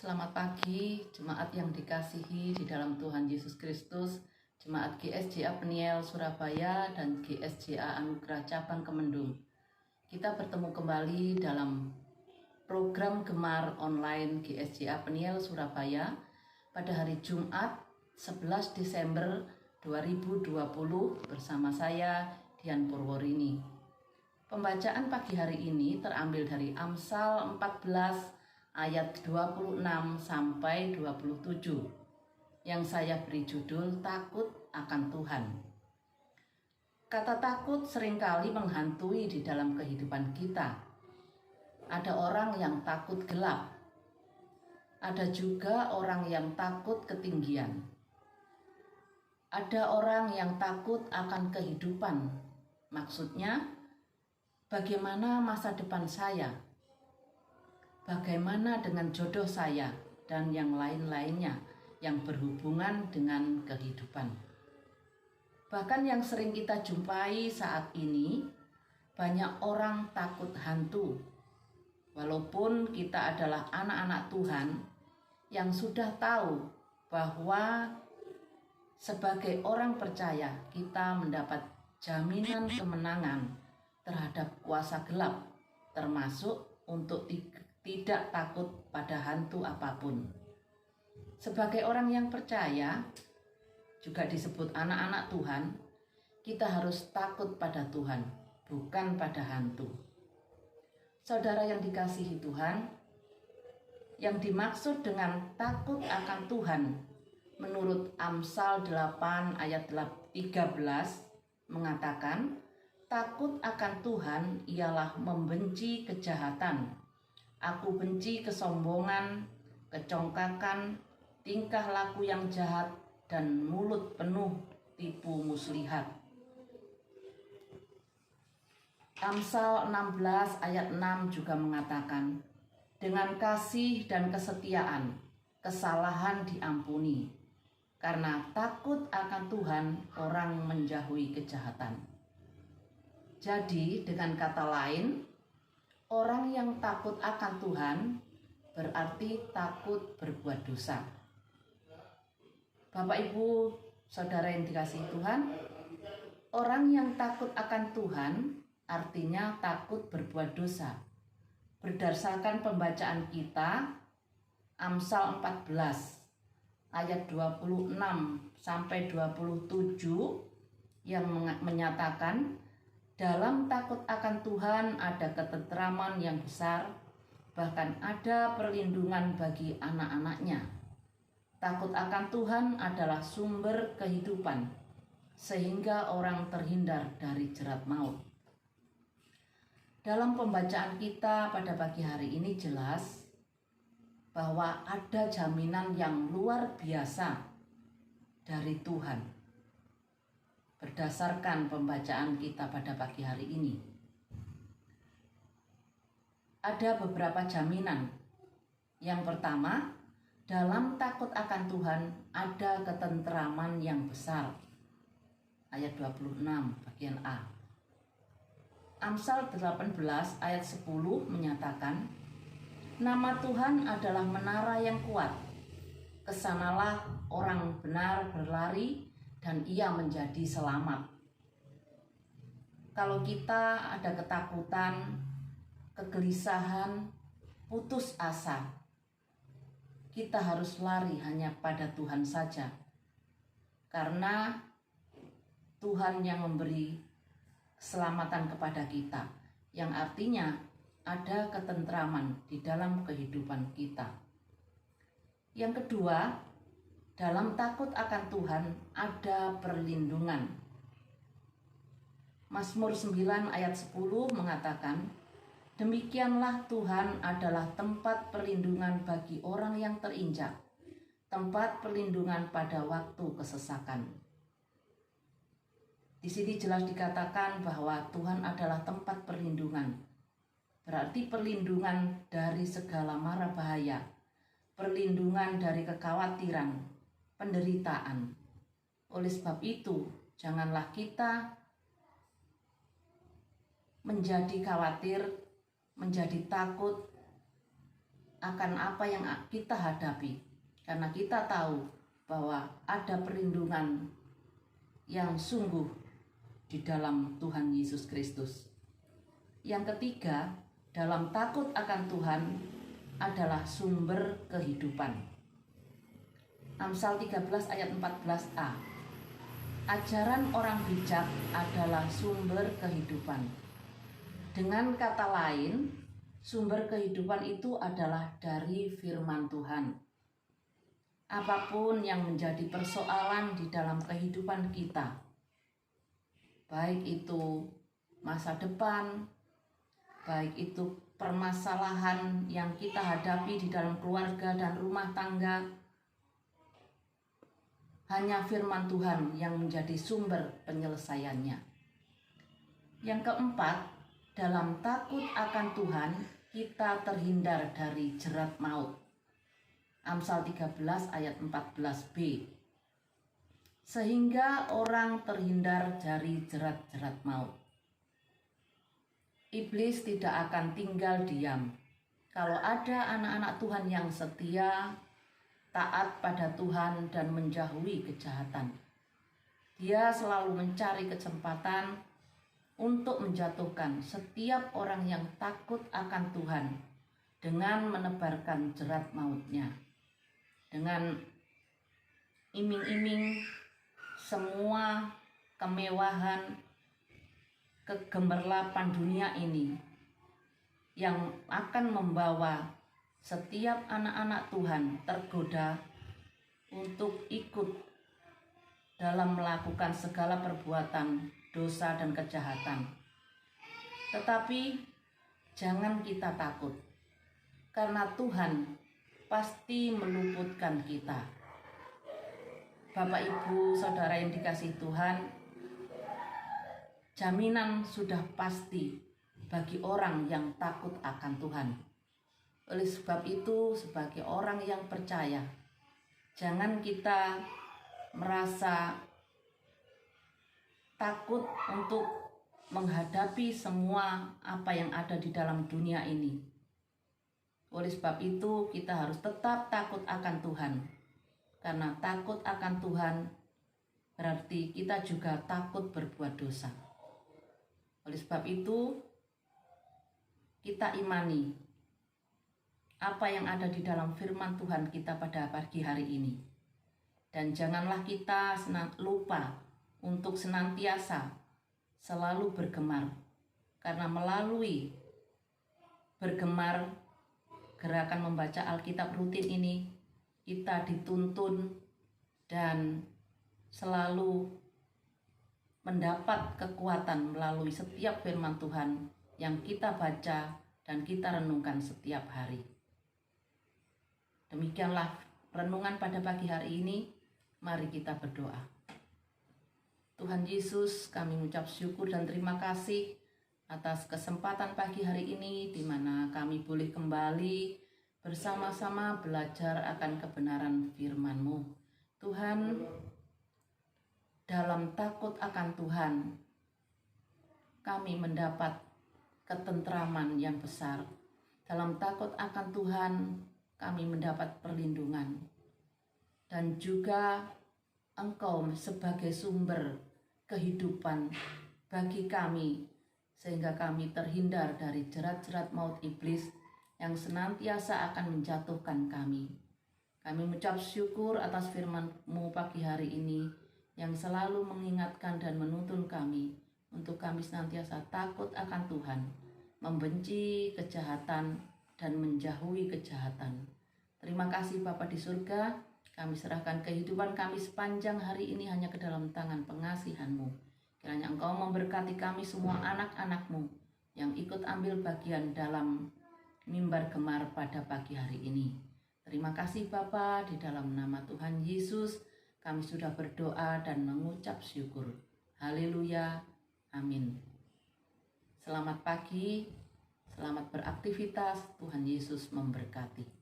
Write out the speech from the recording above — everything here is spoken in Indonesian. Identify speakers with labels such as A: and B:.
A: Selamat pagi, jemaat yang dikasihi di dalam Tuhan Yesus Kristus, jemaat GSJA Peniel Surabaya dan GSJA Anugerah Cabang Kemendung. Kita bertemu kembali dalam program Gemar online GSJA Peniel Surabaya pada hari Jumat 11 Desember 2020 bersama saya Dian Purworini. Pembacaan pagi hari ini terambil dari Amsal 14 ayat 26 sampai 27 yang saya beri judul Takut akan Tuhan. Kata takut seringkali menghantui di dalam kehidupan kita. Ada orang yang takut gelap. Ada juga orang yang takut ketinggian. Ada orang yang takut akan kehidupan. Maksudnya, bagaimana masa depan saya? Bagaimana dengan jodoh saya dan yang lain-lainnya yang berhubungan dengan kehidupan. Bahkan yang sering kita jumpai saat ini, banyak orang takut hantu. Walaupun kita adalah anak-anak Tuhan yang sudah tahu bahwa sebagai orang percaya kita mendapat jaminan kemenangan terhadap kuasa gelap, termasuk untuk tidak takut pada hantu apapun. Sebagai orang yang percaya, juga disebut anak-anak Tuhan, kita harus takut pada Tuhan, bukan pada hantu. Saudara yang dikasihi Tuhan, yang dimaksud dengan takut akan Tuhan, menurut Amsal 8 ayat 13 mengatakan, takut akan Tuhan ialah membenci kejahatan. Aku benci kesombongan, kecongkakan, tingkah laku yang jahat, dan mulut penuh tipu muslihat. Amsal 16 ayat 6 juga mengatakan, dengan kasih dan kesetiaan, kesalahan diampuni. Karena takut akan Tuhan, orang menjauhi kejahatan. Jadi, dengan kata lain, orang yang takut akan Tuhan berarti takut berbuat dosa. Bapak, Ibu, Saudara yang dikasihi Tuhan, orang yang takut akan Tuhan artinya takut berbuat dosa. Berdasarkan pembacaan kita, Amsal 14 ayat 26 sampai 27 yang menyatakan, dalam takut akan Tuhan ada ketenteraman yang besar, bahkan ada perlindungan bagi anak-anaknya. Takut akan Tuhan adalah sumber kehidupan, sehingga orang terhindar dari jerat maut. Dalam pembacaan kita pada pagi hari ini jelas bahwa ada jaminan yang luar biasa dari Tuhan. Berdasarkan pembacaan kita pada pagi hari ini, ada beberapa jaminan. Yang pertama, dalam takut akan Tuhan ada ketenteraman yang besar. Ayat 26 bagian A. Amsal 18 ayat 10 menyatakan, nama Tuhan adalah menara yang kuat. Kesanalah orang benar berlari dan ia menjadi selamat. Kalau kita ada ketakutan, kegelisahan, putus asa, kita harus lari hanya pada Tuhan saja. Karena Tuhan yang memberi keselamatan kepada kita, yang artinya ada ketentraman di dalam kehidupan kita. Yang kedua, dalam takut akan Tuhan ada perlindungan. Mazmur 9 ayat 10 mengatakan, demikianlah Tuhan adalah tempat perlindungan bagi orang yang terinjak, tempat perlindungan pada waktu kesesakan. Di sini jelas dikatakan bahwa Tuhan adalah tempat perlindungan. Berarti perlindungan dari segala mara bahaya, perlindungan dari kekhawatiran, penderitaan. Oleh sebab itu, janganlah kita menjadi khawatir, menjadi takut akan apa yang kita hadapi, karena kita tahu bahwa ada perlindungan yang sungguh di dalam Tuhan Yesus Kristus. Yang ketiga, dalam takut akan Tuhan adalah sumber kehidupan. Amsal 13 ayat 14a. Ajaran orang bijak adalah sumber kehidupan. Dengan kata lain, sumber kehidupan itu adalah dari firman Tuhan. Apapun yang menjadi persoalan di dalam kehidupan kita, baik itu masa depan, baik itu permasalahan yang kita hadapi di dalam keluarga dan rumah tangga, hanya firman Tuhan yang menjadi sumber penyelesaiannya. Yang keempat, dalam takut akan Tuhan, kita terhindar dari jerat maut. Amsal 13 ayat 14b. Sehingga orang terhindar dari jerat-jerat maut. Iblis tidak akan tinggal diam. Kalau ada anak-anak Tuhan yang setia, taat pada Tuhan dan menjauhi kejahatan, dia selalu mencari kesempatan untuk menjatuhkan setiap orang yang takut akan Tuhan dengan menebarkan jerat mautnya. Dengan iming-iming semua kemewahan, kegemerlapan dunia ini yang akan membawa setiap anak-anak Tuhan tergoda untuk ikut dalam melakukan segala perbuatan dosa dan kejahatan. Tetapi jangan kita takut, karena Tuhan pasti meluputkan kita. Bapak, Ibu, Saudara yang dikasihi Tuhan, jaminan sudah pasti bagi orang yang takut akan Tuhan. Oleh sebab itu, sebagai orang yang percaya, jangan kita merasa takut untuk menghadapi semua apa yang ada di dalam dunia ini. Oleh sebab itu, kita harus tetap takut akan Tuhan. Karena takut akan Tuhan berarti kita juga takut berbuat dosa. Oleh sebab itu, kita imani apa yang ada di dalam firman Tuhan kita pada pagi hari ini. Dan janganlah kita lupa untuk senantiasa selalu bergemar. Karena melalui bergemar, gerakan membaca Alkitab rutin ini, kita dituntun dan selalu mendapat kekuatan melalui setiap firman Tuhan yang kita baca dan kita renungkan setiap hari. Demikianlah renungan pada pagi hari ini. Mari kita berdoa. Tuhan Yesus, kami mengucap syukur dan terima kasih atas kesempatan pagi hari ini di mana kami boleh kembali bersama-sama belajar akan kebenaran firman-Mu. Tuhan, dalam takut akan Tuhan, kami mendapat ketentraman yang besar. Dalam takut akan Tuhan, kami mendapat perlindungan. Dan juga Engkau sebagai sumber kehidupan bagi kami, sehingga kami terhindar dari jerat-jerat maut iblis yang senantiasa akan menjatuhkan kami. Kami mengucap syukur atas firman-Mu pagi hari ini yang selalu mengingatkan dan menuntun kami untuk kami senantiasa takut akan Tuhan, membenci kejahatan dan menjauhi kejahatan. Terima kasih Bapa di surga, kami serahkan kehidupan kami sepanjang hari ini hanya ke dalam tangan pengasihan-Mu. Kiranya Engkau memberkati kami semua anak-anak-Mu yang ikut ambil bagian dalam mimbar gemar pada pagi hari ini. Terima kasih Bapa, di dalam nama Tuhan Yesus kami sudah berdoa dan mengucap syukur. Haleluya, amin. Selamat pagi, selamat beraktivitas, Tuhan Yesus memberkati.